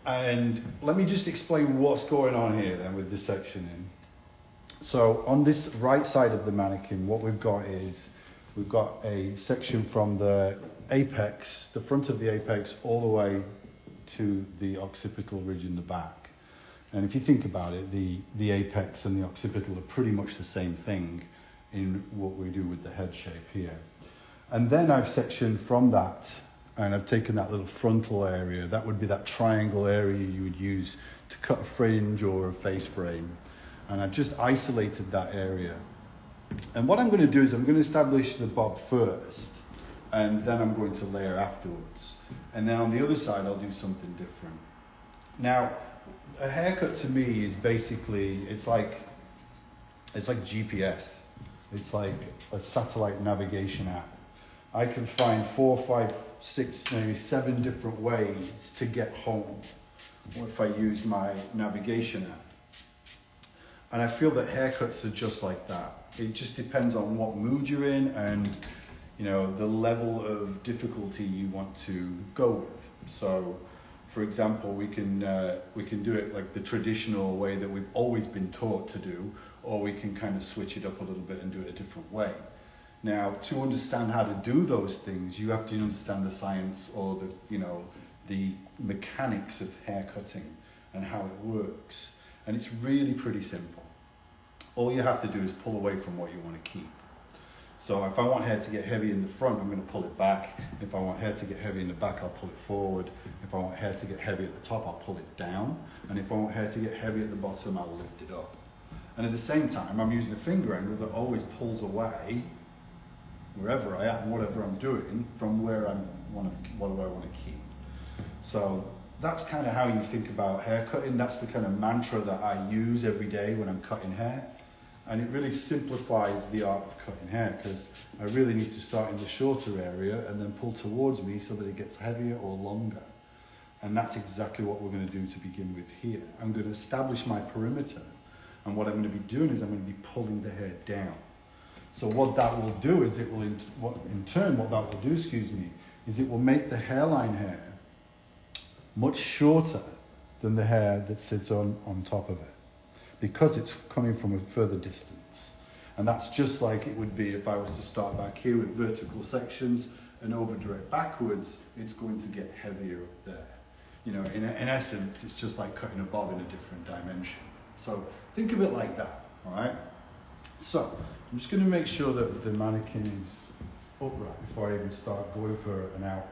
And let me just explain what's going on here then with the sectioning. So on this right side of the mannequin, what we've got is, we've got a section from the apex, the front of the apex, all the way to the occipital ridge in the back. And if you think about it, the apex and the occipital are pretty much the same thing in what we do with the head shape here. And then I've sectioned from that, and I've taken that little frontal area. That would be that triangle area you would use to cut a fringe or a face frame. And I've just isolated that area. And what I'm going to do is I'm going to establish the bob first, and then I'm going to layer afterwards. And then on the other side, I'll do something different. Now, a haircut to me is basically, it's like GPS. It's like a satellite navigation app. I can find 4, 5, 6, maybe 7 different ways to get home if I use my navigation app. And I feel that haircuts are just like that. It just depends on what mood you're in and, you know, the level of difficulty you want to go with. So, for example, we can do it like the traditional way that we've always been taught to do, or we can kind of switch it up a little bit and do it a different way. Now, to understand how to do those things, you have to understand the science or the mechanics of hair cutting and how it works. And it's really pretty simple. All you have to do is pull away from what you want to keep. So if I want hair to get heavy in the front, I'm going to pull it back. If I want hair to get heavy in the back, I'll pull it forward. If I want hair to get heavy at the top, I'll pull it down. And if I want hair to get heavy at the bottom, I'll lift it up. And at the same time, I'm using a finger angle that always pulls away wherever I am, whatever I'm doing, from what do I want to keep. So that's kind of how you think about hair cutting. That's the kind of mantra that I use every day when I'm cutting hair. And it really simplifies the art of cutting hair, because I really need to start in the shorter area and then pull towards me so that it gets heavier or longer. And that's exactly what we're going to do to begin with here. I'm going to establish my perimeter, and what I'm going to be doing is I'm going to be pulling the hair down. So what that will do is it will, is it will make the hairline hair much shorter than the hair that sits on top of it, because it's coming from a further distance. And that's just like it would be if I was to start back here with vertical sections and over direct backwards, it's going to get heavier up there. You know, in essence, it's just like cutting a bob in a different dimension. So think of it like that, all right? So I'm just going to make sure that the mannequin is upright before I even start going for an outline.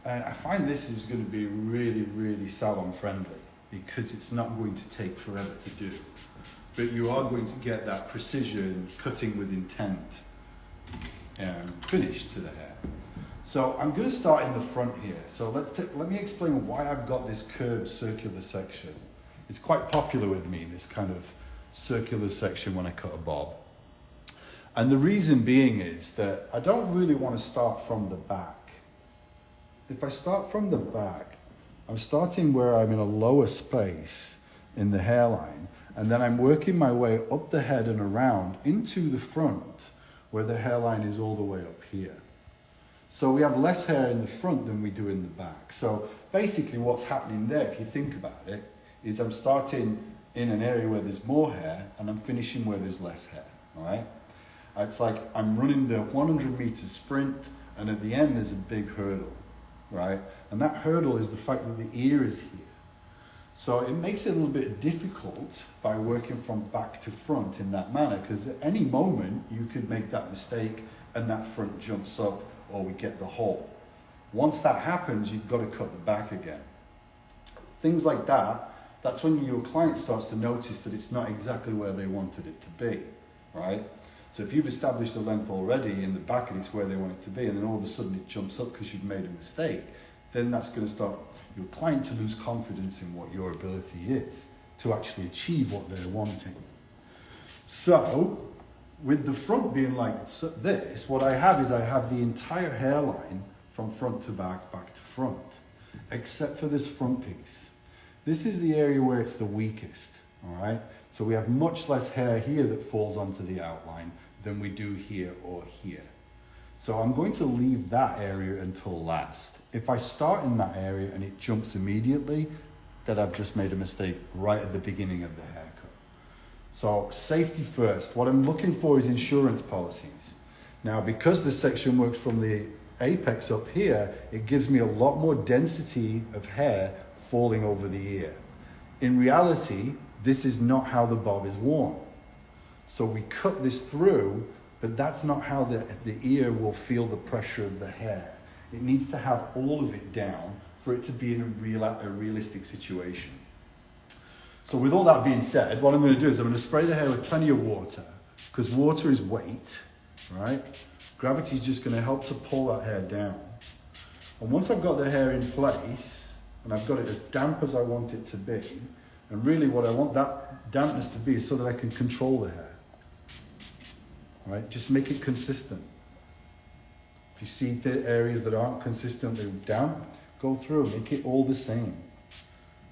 And I find this is going to be really, really salon friendly, because it's not going to take forever to do. But you are going to get that precision, cutting with intent finish to the hair. So I'm going to start in the front here. So let me explain why I've got this curved circular section. It's quite popular with me, this kind of circular section when I cut a bob. And the reason being is that I don't really want to start from the back. If I start from the back, I'm starting where I'm in a lower space in the hairline, and then I'm working my way up the head and around into the front, where the hairline is all the way up here. So we have less hair in the front than we do in the back. So basically what's happening there, if you think about it, is I'm starting in an area where there's more hair, and I'm finishing where there's less hair, all right? It's like I'm running the 100-meter sprint, and at the end there's a big hurdle, right? And that hurdle is the fact that the ear is here. So it makes it a little bit difficult by working from back to front in that manner, because at any moment you could make that mistake and that front jumps up, or we get the hole. Once that happens, you've got to cut the back again. Things like that, that's when your client starts to notice that it's not exactly where they wanted it to be, right? So if you've established the length already in the back and it's where they want it to be, and then all of a sudden it jumps up because you've made a mistake, then that's going to start your client to lose confidence in what your ability is to actually achieve what they're wanting. So with the front being like this, what I have is I have the entire hairline from front to back, back to front, except for this front piece. This is the area where it's the weakest, all right? So we have much less hair here that falls onto the outline than we do here or here. So I'm going to leave that area until last. If I start in that area and it jumps immediately, then I've just made a mistake right at the beginning of the haircut. So safety first. What I'm looking for is insurance policies. Now, because this section works from the apex up here, it gives me a lot more density of hair falling over the ear. In reality, this is not how the bob is worn. So we cut this through, but that's not how the ear will feel the pressure of the hair. It needs to have all of it down for it to be in a realistic situation. So with all that being said, what I'm going to do is I'm going to spray the hair with plenty of water, because water is weight, right? Gravity is just going to help to pull that hair down. And once I've got the hair in place, and I've got it as damp as I want it to be, and really what I want that dampness to be is so that I can control the hair. Right? Just make it consistent. If you see the areas that aren't consistently damp, go through, make it all the same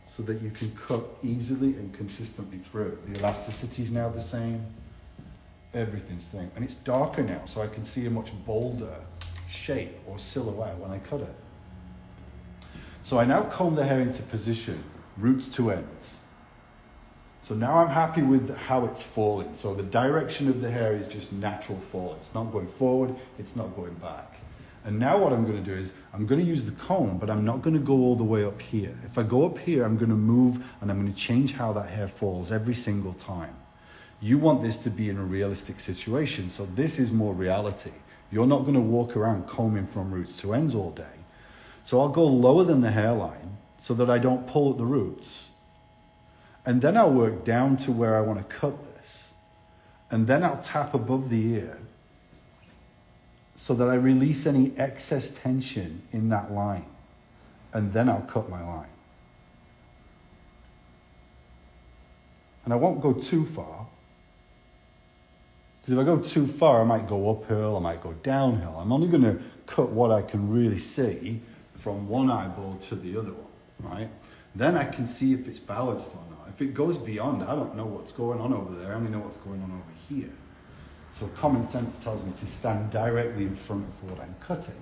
so that you can cut easily and consistently through. The elasticity is now the same, everything's the same. And it's darker now, so I can see a much bolder shape or silhouette when I cut it. So I now comb the hair into position, roots to ends. So now I'm happy with how it's falling. So the direction of the hair is just natural fall. It's not going forward, it's not going back. And now what I'm going to do is I'm going to use the comb, but I'm not going to go all the way up here. If I go up here, I'm going to move and I'm going to change how that hair falls every single time. You want this to be in a realistic situation. So this is more reality. You're not going to walk around combing from roots to ends all day. So I'll go lower than the hairline so that I don't pull at the roots. And then I'll work down to where I want to cut this. And then I'll tap above the ear so that I release any excess tension in that line. And then I'll cut my line. And I won't go too far. Because if I go too far, I might go uphill, I might go downhill. I'm only going to cut what I can really see from one eyeball to the other one, right? Then I can see if it's balanced or not. If it goes beyond, I don't know what's going on over there. I only know what's going on over here. So common sense tells me to stand directly in front of what I'm cutting.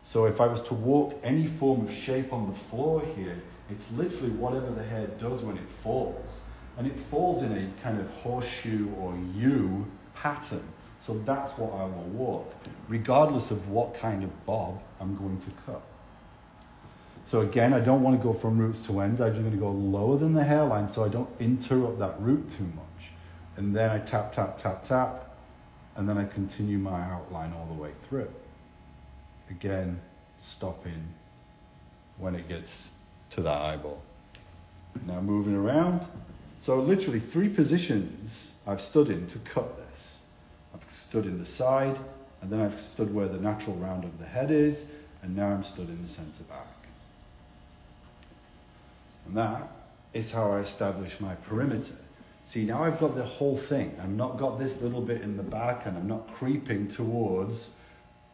So if I was to walk any form of shape on the floor here, it's literally whatever the hair does when it falls. And it falls in a kind of horseshoe or U pattern. So that's what I will walk, regardless of what kind of bob I'm going to cut. So again, I don't want to go from roots to ends. I'm just going to go lower than the hairline so I don't interrupt that root too much. And then I tap, tap, tap, tap, and then I continue my outline all the way through. Again, stopping when it gets to that eyeball. Now moving around. So literally 3 positions I've stood in to cut this. I've stood in the side, and then I've stood where the natural round of the head is, and now I'm stood in the center back. And that is how I establish my perimeter. See, now I've got the whole thing. I've not got this little bit in the back, and I'm not creeping towards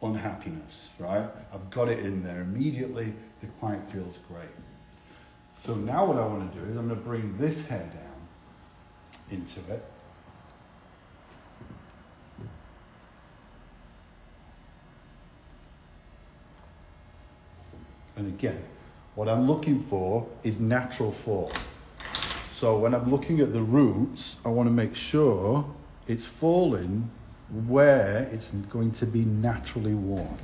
unhappiness, right? I've got it in there immediately. The client feels great. So now what I want to do is I'm going to bring this hair down into it. And again, what I'm looking for is natural fall. So when I'm looking at the roots, I want to make sure it's falling where it's going to be naturally worn.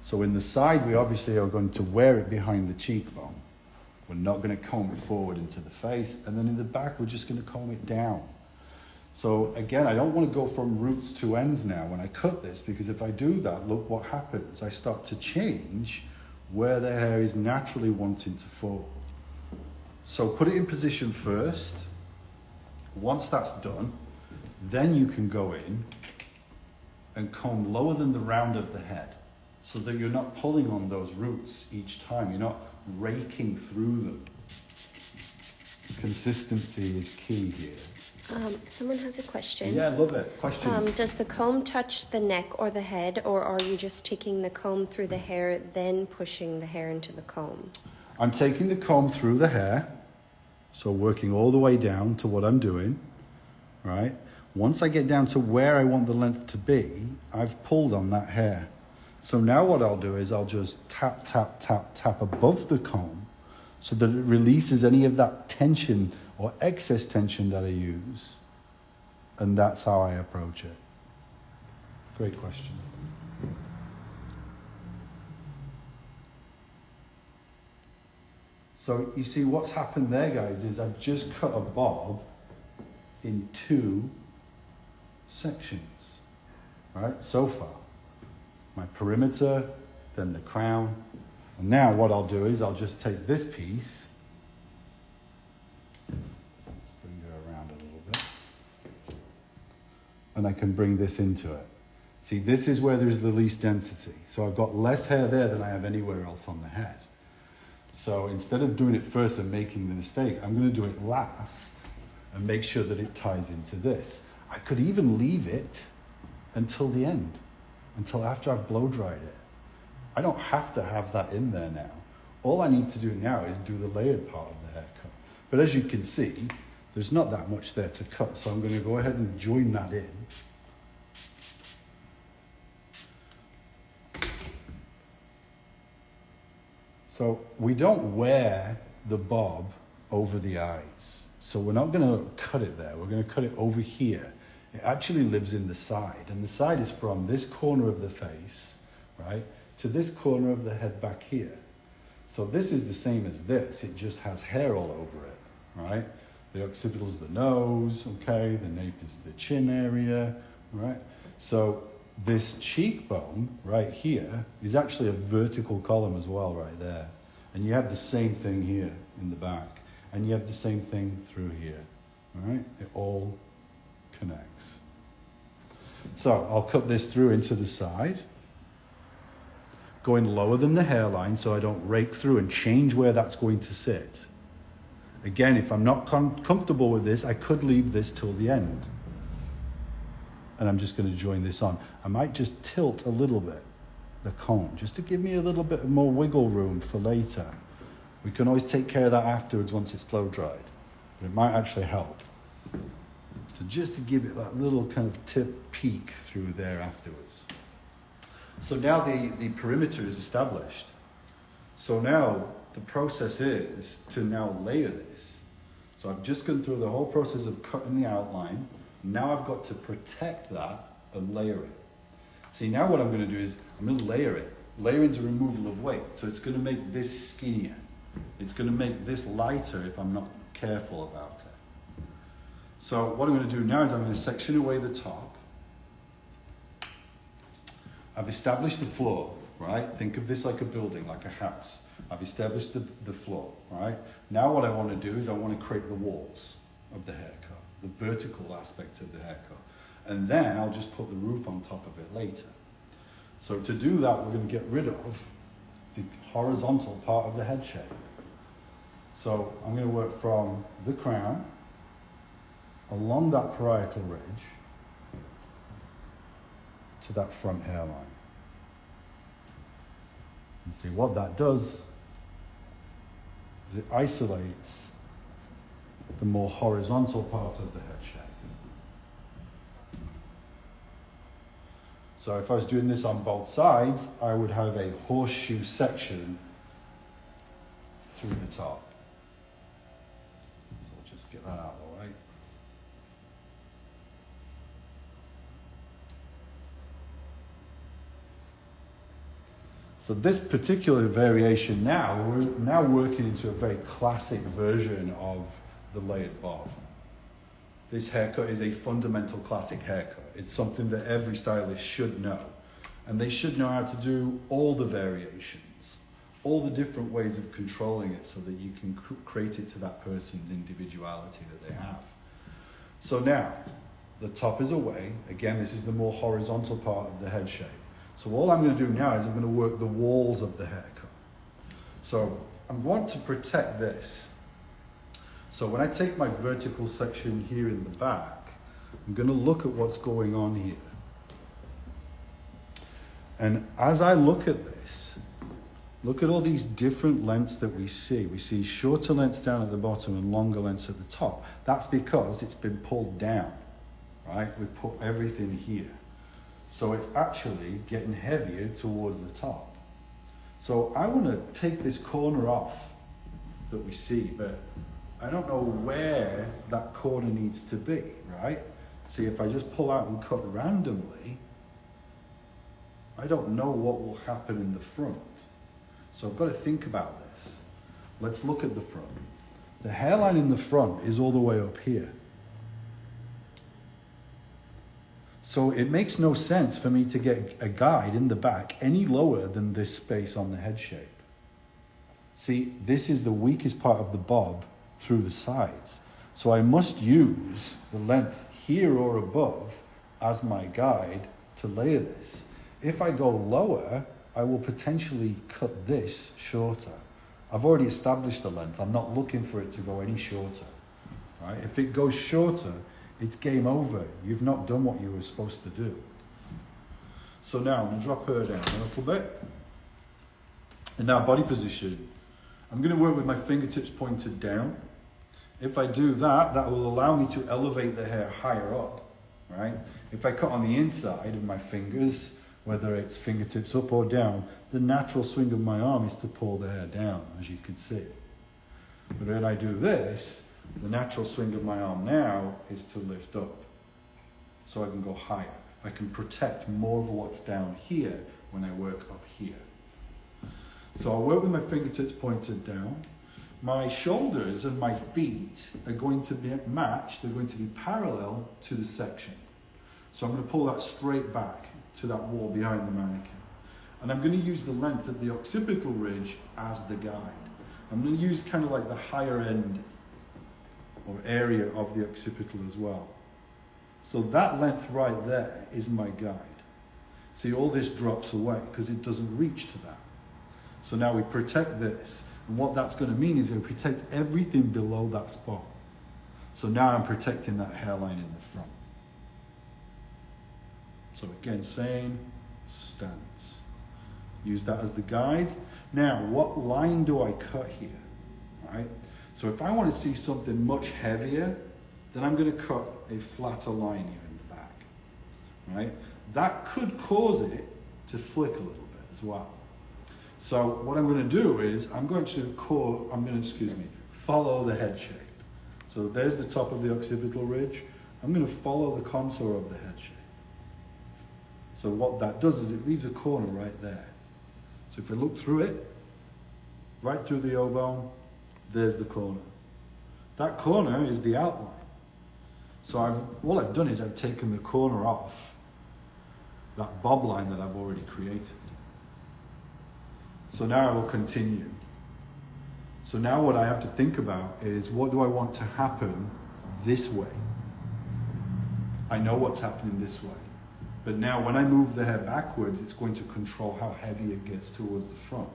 So in the side, we obviously are going to wear it behind the cheekbone. We're not going to comb it forward into the face. And then in the back, we're just going to comb it down. So again, I don't want to go from roots to ends now when I cut this, because if I do that, look what happens. I start to change where the hair is naturally wanting to fall. So put it in position first. Once that's done, then you can go in and comb lower than the round of the head so that you're not pulling on those roots each time. You're not raking through them. Consistency is key here. Someone has a question. Yeah, I love it. Questions? Does the comb touch the neck or the head, or are you just taking the comb through the hair, then pushing the hair into the comb? I'm taking the comb through the hair, so working all the way down to what I'm doing, right? Once I get down to where I want the length to be, I've pulled on that hair. So now what I'll do is I'll just tap, tap, tap, tap above the comb so that it releases any of that tension or excess tension that I use. And that's how I approach it. Great question. So you see what's happened there, guys, is I've just cut a bob in 2 sections, right, so far. My perimeter, then the crown. And now what I'll do is I'll just take this piece, let's bring her around a little bit, and I can bring this into it. See, this is where there's the least density. So I've got less hair there than I have anywhere else on the head. So instead of doing it first and making the mistake, I'm going to do it last and make sure that it ties into this. I could even leave it until the end, until after I've blow dried it. I don't have to have that in there now. All I need to do now is do the layered part of the haircut. But as you can see, there's not that much there to cut, so I'm going to go ahead and join that in. So we don't wear the bob over the eyes. So we're not going to cut it there. We're going to cut it over here. It actually lives in the side. And the side is from this corner of the face, right, to this corner of the head back here. So this is the same as this. It just has hair all over it, right? The occipital is the nose, okay? The nape is the chin area, right? So this cheekbone right here is actually a vertical column as well right there. And you have the same thing here in the back. And you have the same thing through here, all right? It all connects. So I'll cut this through into the side, going lower than the hairline so I don't rake through and change where that's going to sit. Again, if I'm not comfortable with this, I could leave this till the end. And I'm just going to join this on. I might just tilt a little bit, the comb, just to give me a little bit more wiggle room for later. We can always take care of that afterwards once it's blow dried, but it might actually help. So just to give it that little kind of tip peek through there afterwards. So now the perimeter is established. So now the process is to now layer this. So I've just gone through the whole process of cutting the outline. Now I've got to protect that and layer it. See, now what I'm going to do is I'm going to layer it. Layering is a removal of weight. So it's going to make this skinnier. It's going to make this lighter if I'm not careful about it. So what I'm going to do now is I'm going to section away the top. I've established the floor, right? Think of this like a building, like a house. I've established the floor, right? Now what I want to do is I want to create the walls of the haircut, the vertical aspect of the haircut. And then I'll just put the roof on top of it later. So to do that, we're going to get rid of the horizontal part of the head shape. So I'm going to work from the crown along that parietal ridge to that front hairline. And see what that does is it isolates the more horizontal part of the head shape. So if I was doing this on both sides, I would have a horseshoe section through the top. So I'll just get that out of the way. So this particular variation now, we're now working into a very classic version of the layered bob. This haircut is a fundamental classic haircut. It's something that every stylist should know. And they should know how to do all the variations, all the different ways of controlling it so that you can create it to that person's individuality that they have. So now, the top is away. Again, this is the more horizontal part of the head shape. So all I'm going to do now is I'm going to work the walls of the haircut. So I want to protect this. So when I take my vertical section here in the back, I'm going to look at what's going on here. And as I look at this, look at all these different lengths that we see. We see shorter lengths down at the bottom and longer lengths at the top. That's because it's been pulled down. right? We've put everything here. So it's actually getting heavier towards the top. So I want to take this corner off that we see, but I don't know where that corner needs to be, right? See, if I just pull out and cut randomly, I don't know what will happen in the front. So I've got to think about this. Let's look at the front. The hairline in the front is all the way up here. So it makes no sense for me to get a guide in the back any lower than this space on the head shape. See, this is the weakest part of the bob through the sides. So I must use the length here or above as my guide to layer this. If I go lower, I will potentially cut this shorter. I've already established the length. I'm not looking for it to go any shorter. Right? If it goes shorter, it's game over. You've not done what you were supposed to do. So now I'm going to drop her down a little bit. And now body position. I'm going to work with my fingertips pointed down. If I do that, that will allow me to elevate the hair higher up, right? If I cut on the inside of my fingers, whether it's fingertips up or down, the natural swing of my arm is to pull the hair down, as you can see. But when I do this, the natural swing of my arm now is to lift up. So I can go higher. I can protect more of what's down here when I work up here. So I'll work with my fingertips pointed down. My shoulders and my feet are going to be matched. They're going to be parallel to the section. So I'm going to pull that straight back to that wall behind the mannequin. And I'm going to use the length of the occipital ridge as the guide. I'm going to use kind of like the higher end or area of the occipital as well. So that length right there is my guide. See, all this drops away because it doesn't reach to that. So now we protect this. And what that's going to mean is going to protect everything below that spot. So now I'm protecting that hairline in the front. So again, same stance. Use that as the guide. Now, what line do I cut here? Right? So if I want to see something much heavier, then I'm going to cut a flatter line here in the back. Right? That could cause it to flick a little bit as well. So what I'm going to do is I'm going to follow the head shape. So there's the top of the occipital ridge. I'm going to follow the contour of the head shape. So what that does is it leaves a corner right there. So if we look through it, right through the O-bone, there's the corner. That corner is the outline. So all I've done is I've taken the corner off that bob line that I've already created. So now I will continue. So now what I have to think about is, what do I want to happen this way? I know what's happening this way. But now when I move the hair backwards, it's going to control how heavy it gets towards the front.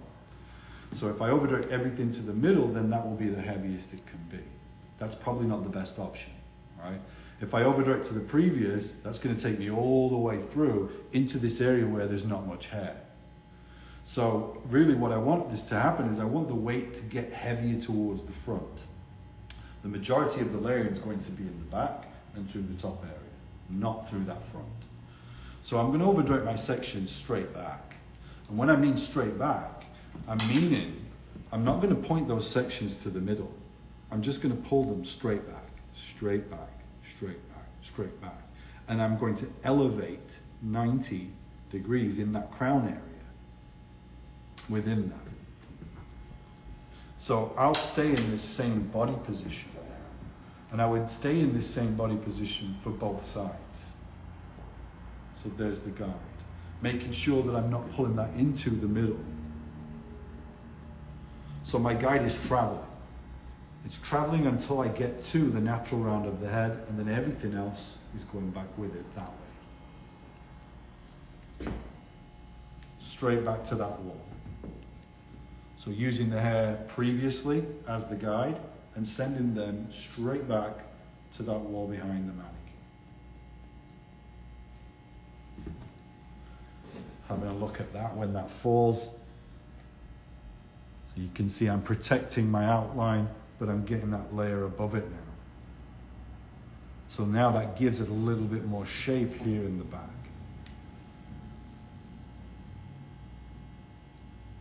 So if I overdirect everything to the middle, then that will be the heaviest it can be. That's probably not the best option, right? If I overdirect to the previous, that's going to take me all the way through into this area where there's not much hair. So really what I want this to happen is I want the weight to get heavier towards the front. The majority of the layering is going to be in the back and through the top area, not through that front. So I'm going to overdirect my section straight back. And when I mean straight back, I'm meaning I'm not going to point those sections to the middle. I'm just going to pull them straight back, straight back, straight back, straight back. And I'm going to elevate 90 degrees in that crown area within that. So I'll stay in this same body position. And I would stay in this same body position for both sides. So there's the guide. Making sure that I'm not pulling that into the middle. So my guide is traveling. It's traveling until I get to the natural round of the head, and then everything else is going back with it that way. Straight back to that wall. So using the hair previously as the guide and sending them straight back to that wall behind the mannequin. Having a look at that when that falls. So you can see I'm protecting my outline, but I'm getting that layer above it now. So now that gives it a little bit more shape here in the back.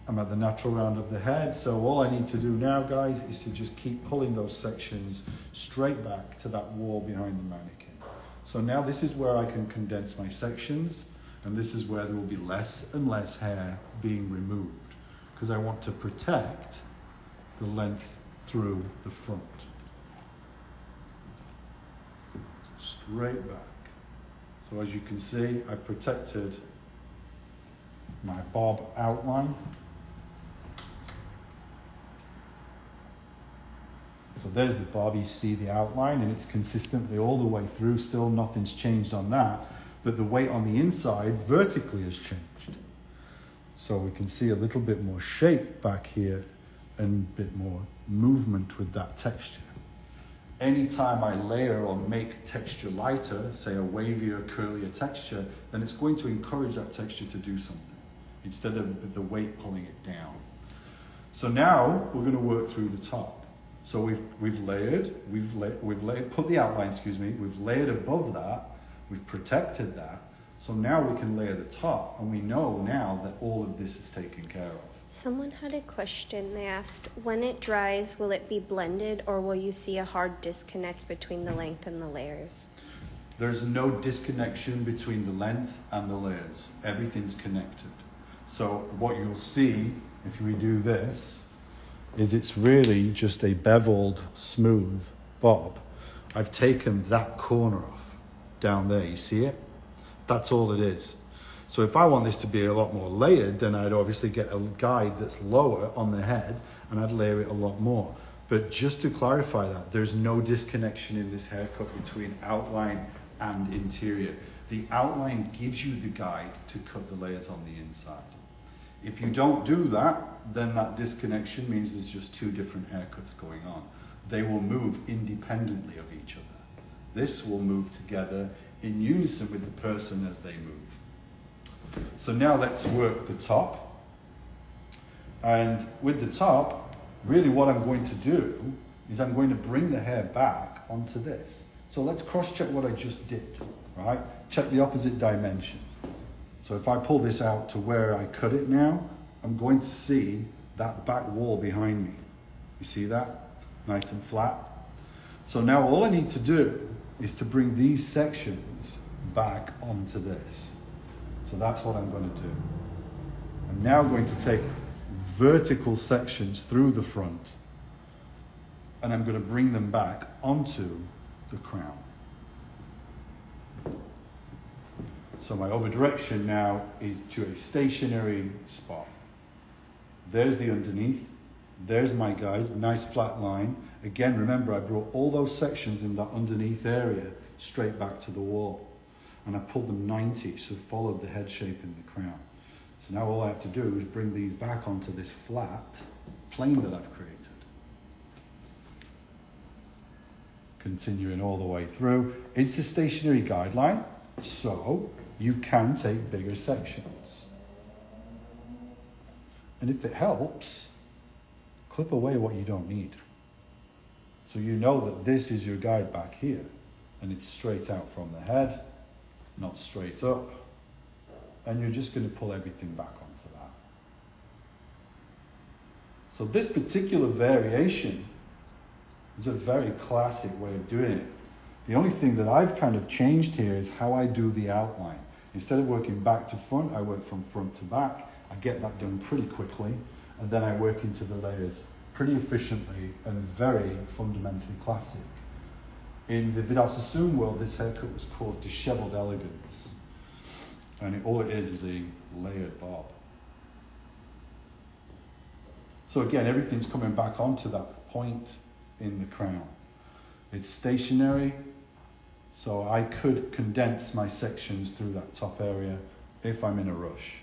I'm at the natural round of the head, so all I need to do now, guys, is to just keep pulling those sections straight back to that wall behind the mannequin. So now this is where I can condense my sections, and this is where there will be less and less hair being removed, because I want to protect the length through the front. Straight back. So as you can see, I've protected my bob outline. So there's the bob, you see the outline, and it's consistently all the way through, still nothing's changed on that, but the weight on the inside vertically has changed. So we can see a little bit more shape back here and a bit more movement with that texture. Anytime I layer or make texture lighter, say a wavier, curlier texture, then it's going to encourage that texture to do something, instead of the weight pulling it down. So now we're going to work through the top. So we've layered, put the outline, we've layered above that, we've protected that. So now we can layer the top, and we know now that all of this is taken care of. Someone had a question. They asked, when it dries, will it be blended, or will you see a hard disconnect between the length and the layers? There's no disconnection between the length and the layers. Everything's connected. So what you'll see, if we do this, is it's really just a beveled, smooth bob. I've taken that corner off down there, you see it? That's all it is. So if I want this to be a lot more layered, then I'd obviously get a guide that's lower on the head, and I'd layer it a lot more. But just to clarify that, there's no disconnection in this haircut between outline and interior. The outline gives you the guide to cut the layers on the inside. If you don't do that, then that disconnection means there's just two different haircuts going on. They will move independently of each other. This will move together in unison with the person as they move. So now let's work the top. And with the top, really what I'm going to do is I'm going to bring the hair back onto this. So let's cross-check what I just did, right? Check the opposite dimension. So if I pull this out to where I cut it now, I'm going to see that back wall behind me. You see that? Nice and flat. So now all I need to do is to bring these sections back onto this. So that's what I'm going to do. I'm now going to take vertical sections through the front, and I'm going to bring them back onto the crown. So my over direction now is to a stationary spot. There's the underneath. There's my guide, nice flat line. Again, remember, I brought all those sections in that underneath area straight back to the wall. And I pulled them 90, so followed the head shape in the crown. So now all I have to do is bring these back onto this flat plane that I've created. Continuing all the way through. It's a stationary guideline, so you can take bigger sections. And if it helps, clip away what you don't need. So you know that this is your guide back here, and it's straight out from the head, not straight up. And you're just going to pull everything back onto that. So this particular variation is a very classic way of doing it. The only thing that I've kind of changed here is how I do the outline. Instead of working back to front, I work from front to back. I get that done pretty quickly, and then I work into the layers pretty efficiently and very fundamentally classic. In the Vidal Sassoon world, this haircut was called disheveled elegance. And all it is a layered bob. So again, everything's coming back onto that point in the crown. It's stationary, so I could condense my sections through that top area if I'm in a rush.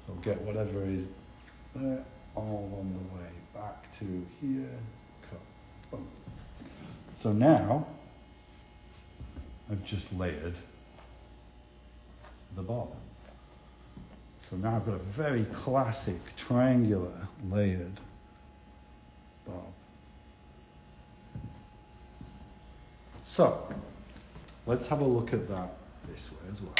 So get whatever is there all on the way back to here. Cut. Boom. So now I've just layered the bob. So now I've got a very classic triangular layered bob. So, let's have a look at that this way as well.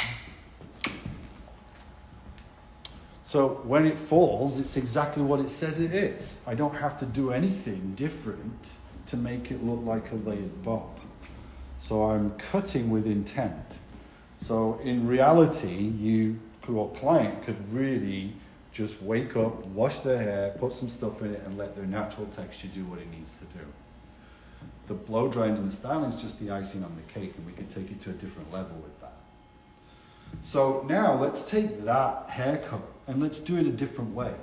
So when it falls, it's exactly what it says it is. I don't have to do anything different to make it look like a layered bob. So I'm cutting with intent. So in reality, your client could really just wake up, wash their hair, put some stuff in it, and let their natural texture do what it needs to do. The blow drying and the styling is just the icing on the cake, and we can take it to a different level with that. So now let's take that haircut and let's do it a different way.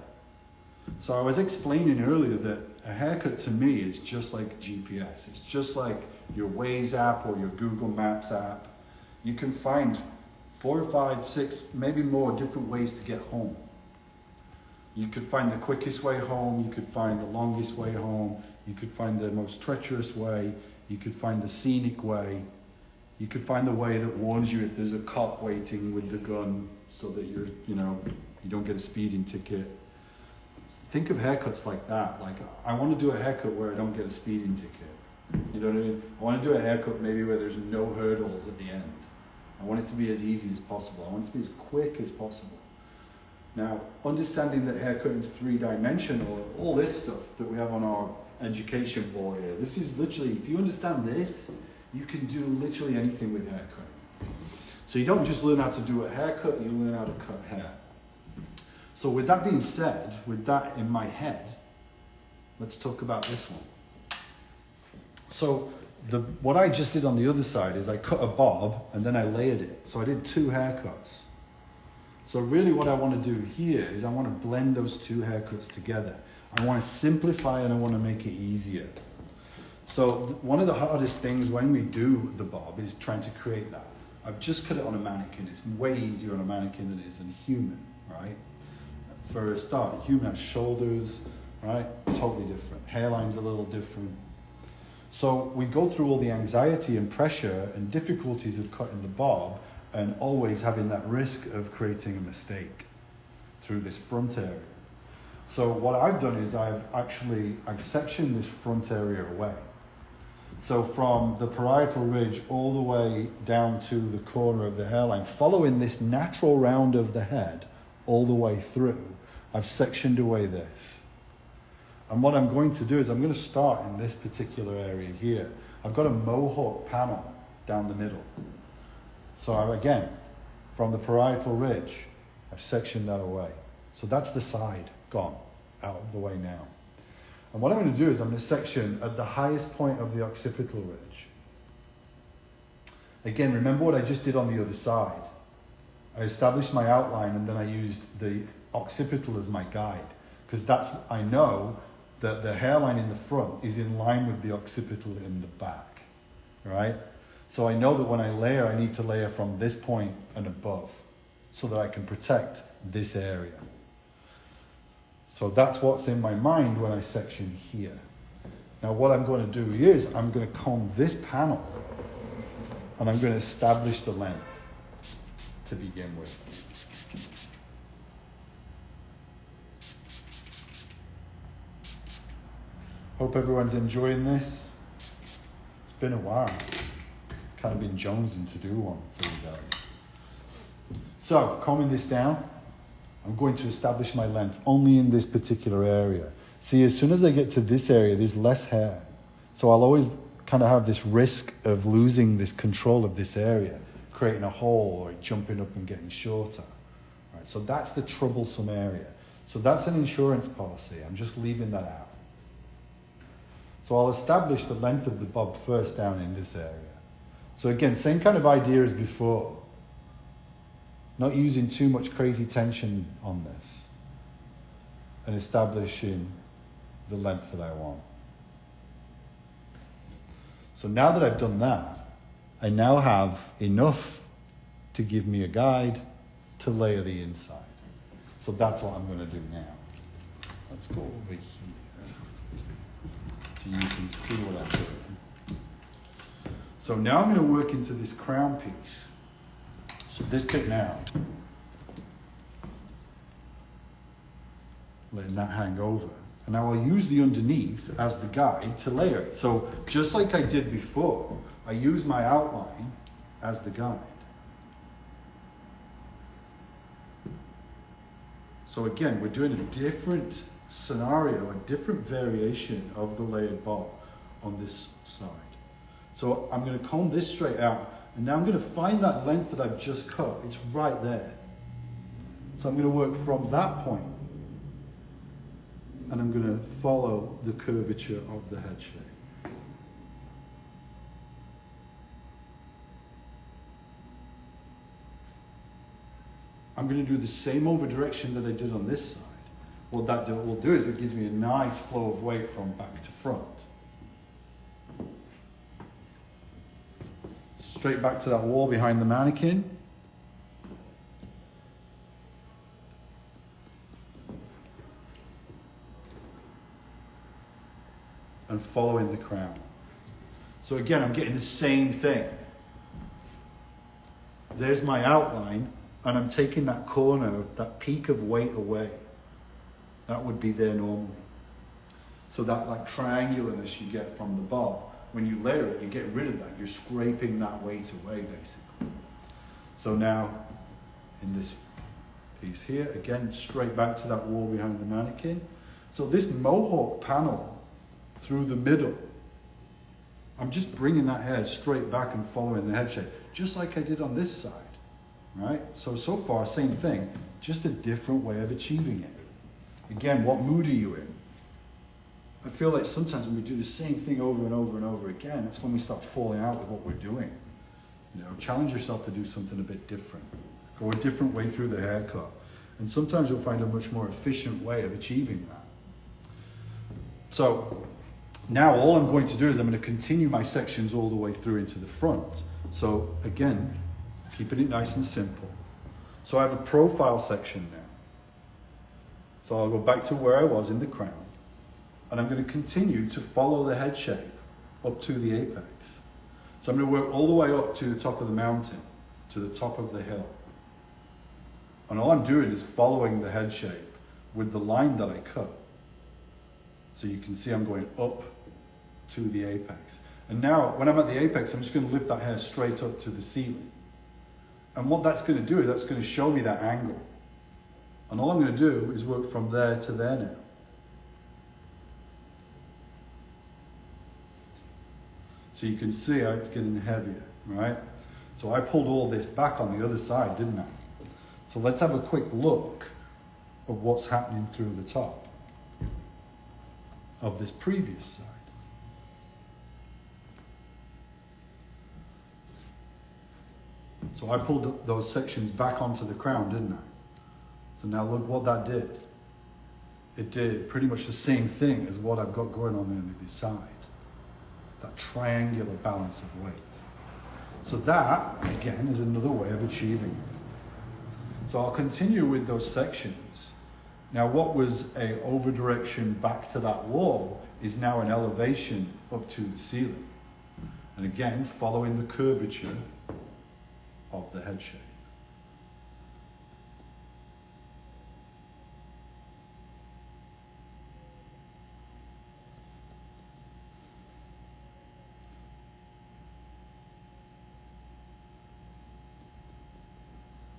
So I was explaining earlier that a haircut to me is just like GPS. It's just like your Waze app or your Google Maps app. You can find 4 or 5, 6, maybe more different ways to get home. You could find the quickest way home, you could find the longest way home, you could find the most treacherous way, you could find the scenic way, you could find the way that warns you if there's a cop waiting with the gun so that you don't get a speeding ticket. Think of haircuts like that. Like, I want to do a haircut where I don't get a speeding ticket. You know what I mean? I want to do a haircut maybe where there's no hurdles at the end. I want it to be as easy as possible. I want it to be as quick as possible. Now, understanding that haircutting is 3-dimensional, all this stuff that we have on our education board here, this is literally, if you understand this, you can do literally anything with haircutting. So you don't just learn how to do a haircut, you learn how to cut hair. So with that being said, with that in my head, let's talk about this one. So what I just did on the other side is I cut a bob and then I layered it. So I did 2 haircuts. So really what I want to do here is I want to blend those 2 haircuts together. I want to simplify and I want to make it easier. So one of the hardest things when we do the bob is trying to create that. I've just cut it on a mannequin. It's way easier on a mannequin than it is on a human, right? For a start, a human has shoulders, right? Totally different. Hairline's a little different. So we go through all the anxiety and pressure and difficulties of cutting the bob and always having that risk of creating a mistake through this front area. So what I've done is I've sectioned this front area away. So from the parietal ridge all the way down to the corner of the hairline, following this natural round of the head all the way through, I've sectioned away this. And what I'm going to do is I'm going to start in this particular area here. I've got a mohawk panel down the middle. So again, from the parietal ridge, I've sectioned that away. So that's the side gone, out of the way now. And what I'm going to do is I'm going to section at the highest point of the occipital ridge. Again, remember what I just did on the other side. I established my outline and then I used the occipital as my guide, because I know that the hairline in the front is in line with the occipital in the back, right? So I know that when I layer, I need to layer from this point and above so that I can protect this area. So that's what's in my mind when I section here. Now what I'm going to do here is I'm going to comb this panel and I'm going to establish the length to begin with. Hope everyone's enjoying this. It's been a while. Kind of been jonesing to do one for you guys. So, combing this down, I'm going to establish my length only in this particular area. See, as soon as I get to this area, there's less hair. So I'll always kind of have this risk of losing this control of this area, creating a hole or jumping up and getting shorter. Right, so that's the troublesome area. So that's an insurance policy. I'm just leaving that out. So I'll establish the length of the bob first down in this area. So again, same kind of idea as before. Not using too much crazy tension on this. And establishing the length that I want. So now that I've done that, I now have enough to give me a guide to layer the inside. So that's what I'm going to do now. Let's go over here so you can see what I'm doing. So now I'm going to work into this crown piece. So this bit now, letting that hang over. And now I'll use the underneath as the guide to layer it. So just like I did before, I use my outline as the guide. So again, we're doing a different scenario, a different variation of the layered bob on this side. So I'm going to comb this straight out, and now I'm going to find that length that I've just cut. It's right there. So I'm going to work from that point, and I'm going to follow the curvature of the head shape. I'm going to do the same over direction that I did on this side. What that will do is it gives me a nice flow of weight from back to front. So straight back to that wall behind the mannequin. And following the crown. So again, I'm getting the same thing. There's my outline, and I'm taking that corner, that peak of weight away. That would be there normally. So that like triangularness you get from the bob, when you layer it, you get rid of that. You're scraping that weight away, basically. So now, in this piece here, again, straight back to that wall behind the mannequin. So this mohawk panel through the middle, I'm just bringing that hair straight back and following the head shape, just like I did on this side, right? So far, same thing, just a different way of achieving it. Again, what mood are you in? I feel like sometimes when we do the same thing over and over and over again, that's when we start falling out with what we're doing. You know, challenge yourself to do something a bit different. Go a different way through the haircut. And sometimes you'll find a much more efficient way of achieving that. So now all I'm going to do is I'm going to continue my sections all the way through into the front. So again, keeping it nice and simple. So I have a profile section now. So I'll go back to where I was in the crown, and I'm going to continue to follow the head shape up to the apex. So I'm going to work all the way up to the top of the mountain, to the top of the hill. And all I'm doing is following the head shape with the line that I cut. So you can see I'm going up to the apex. And now when I'm at the apex, I'm just going to lift that hair straight up to the ceiling. And what that's going to do is that's going to show me that angle. And all I'm going to do is work from there to there now. So you can see how it's getting heavier, right? So I pulled all this back on the other side, didn't I? So let's have a quick look of what's happening through the top of this previous side. So I pulled those sections back onto the crown, didn't I? So now look what that did. It did pretty much the same thing as what I've got going on on the side. That triangular balance of weight. So that, again, is another way of achieving it. So I'll continue with those sections. Now what was a over direction back to that wall is now an elevation up to the ceiling. And again, following the curvature of the head shape.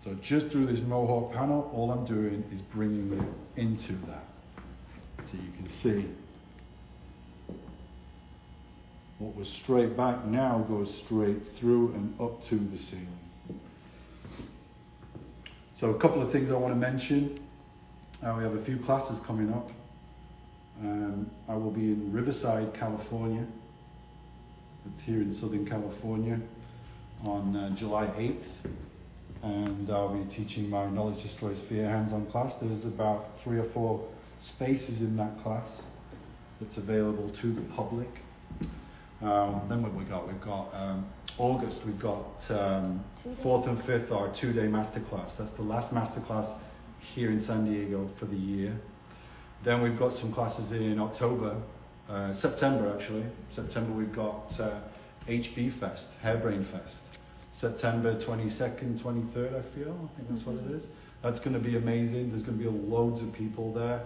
So just through this mohawk panel, all I'm doing is bringing it into that. So you can see what was straight back now goes straight through and up to the ceiling. So a couple of things I want to mention. We have a few classes coming up. I will be in Riverside, California. It's here in Southern California on July 8th. And I'll be teaching my Knowledge Destroys Fear hands-on class. There's about 3 or 4 spaces in that class that's available to the public. Then what we got? We've got August, we've got 4th and 5th, our 2-day masterclass. That's the last masterclass here in San Diego for the year. Then we've got some classes in October, September actually. September we've got HB Fest, Hairbrain Fest. September 22nd, 23rd, I think that's what it is. That's going to be amazing. There's going to be loads of people there.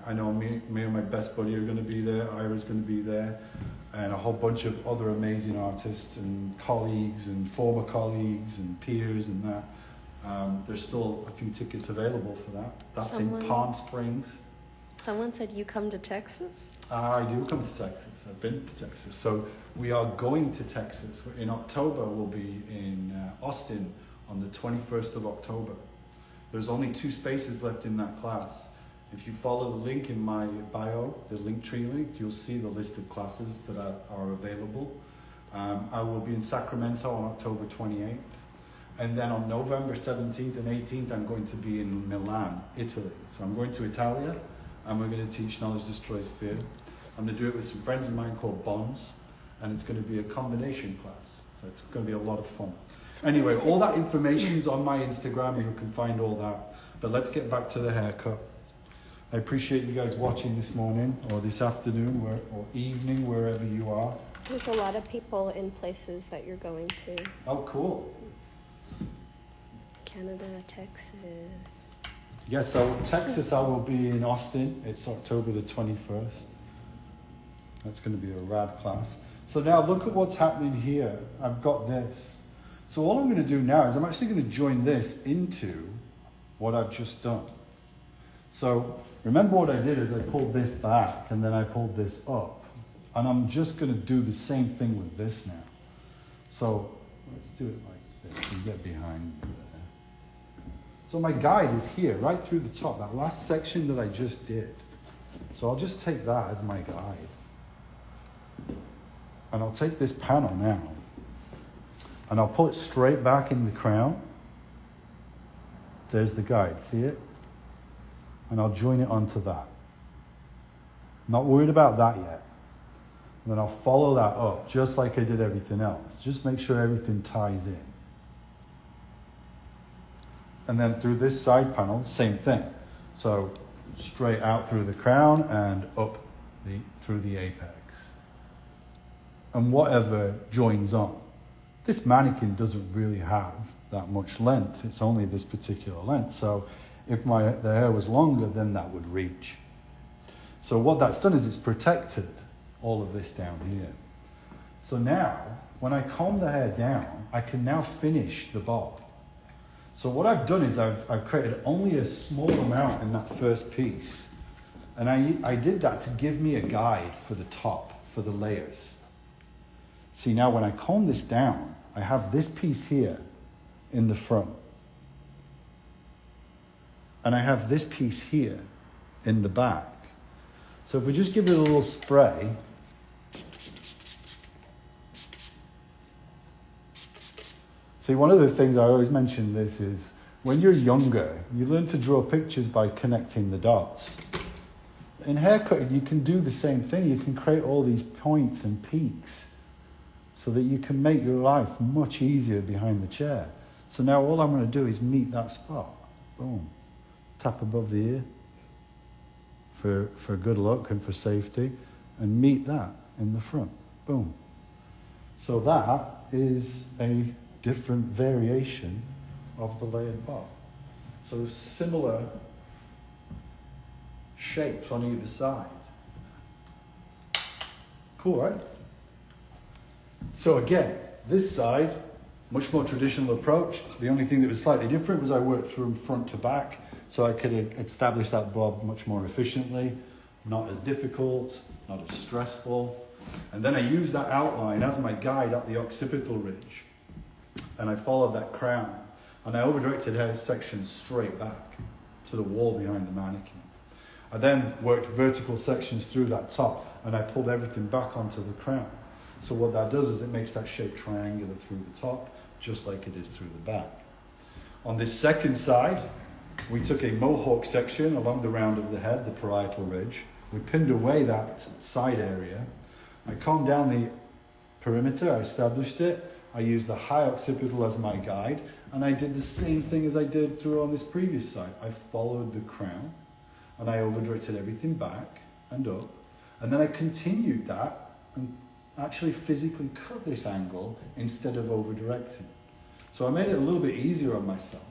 I know me and my best buddy are going to be there, Ira's going to be there, and a whole bunch of other amazing artists and colleagues and former colleagues and peers and that. There's still a few tickets available for that. That's in Palm Springs. Someone said you come to Texas? I do come to Texas. I've been to Texas. So we are going to Texas. In October, we'll be in Austin on the 21st of October. There's only 2 spaces left in that class. If you follow the link in my bio, the Linktree link, you'll see the list of classes that are available. I will be in Sacramento on October 28th. And then on November 17th and 18th, I'm going to be in Milan, Italy. So I'm going to Italia, and we're going to teach Knowledge Destroys Fear. I'm going to do it with some friends of mine called Bonds, and it's going to be a combination class. So it's going to be a lot of fun. Anyway, all that information is on my Instagram. You can find all that. But let's get back to the haircut. I appreciate you guys watching this morning, or this afternoon, or evening, wherever you are. There's a lot of people in places that you're going to. Oh, cool. Canada, Texas. Yeah, so Texas, I will be in Austin. It's October the 21st. That's going to be a rad class. So now look at what's happening here. I've got this. So all I'm going to do now is I'm actually going to join this into what I've just done. So remember what I did is I pulled this back and then I pulled this up. And I'm just going to do the same thing with this now. So let's do it like this. You get behind me there. So my guide is here, right through the top, that last section that I just did. So I'll just take that as my guide. And I'll take this panel now. And I'll pull it straight back in the crown. There's the guide, see it? And I'll join it onto that. Not worried about that yet. And then I'll follow that up, just like I did everything else. Just make sure everything ties in. And then through this side panel, same thing. So straight out through the crown and up through the apex. And whatever joins on. This mannequin doesn't really have that much length. It's only this particular length. So if the hair was longer, then that would reach. So what that's done is it's protected all of this down here. So now, when I comb the hair down, I can now finish the bob. So what I've done is I've created only a small amount in that first piece. And I did that to give me a guide for the top, for the layers. See, now when I comb this down, I have this piece here in the front. And I have this piece here in the back. So if we just give it a little spray, see, one of the things I always mention this is, when you're younger, you learn to draw pictures by connecting the dots. In haircutting, you can do the same thing. You can create all these points and peaks so that you can make your life much easier behind the chair. So now all I'm going to do is meet that spot. Boom. Tap above the ear for good luck and for safety, and meet that in the front. Boom. So that is a different variation of the layered bob. So similar shapes on either side. Cool, right? So again, this side, much more traditional approach. The only thing that was slightly different was I worked from front to back, so I could establish that bob much more efficiently, not as difficult, not as stressful. And then I used that outline as my guide up the occipital ridge. And I followed that crown. And I over-directed her section straight back to the wall behind the mannequin. I then worked vertical sections through that top, and I pulled everything back onto the crown. So what that does is it makes that shape triangular through the top, just like it is through the back. On this second side, we took a mohawk section along the round of the head, the parietal ridge. We pinned away that side area. I combed down the perimeter, I established it. I used the high occipital as my guide, and I did the same thing as I did through on this previous side. I followed the crown, and I over-directed everything back and up. And then I continued that and actually physically cut this angle instead of over-directing. So I made it a little bit easier on myself.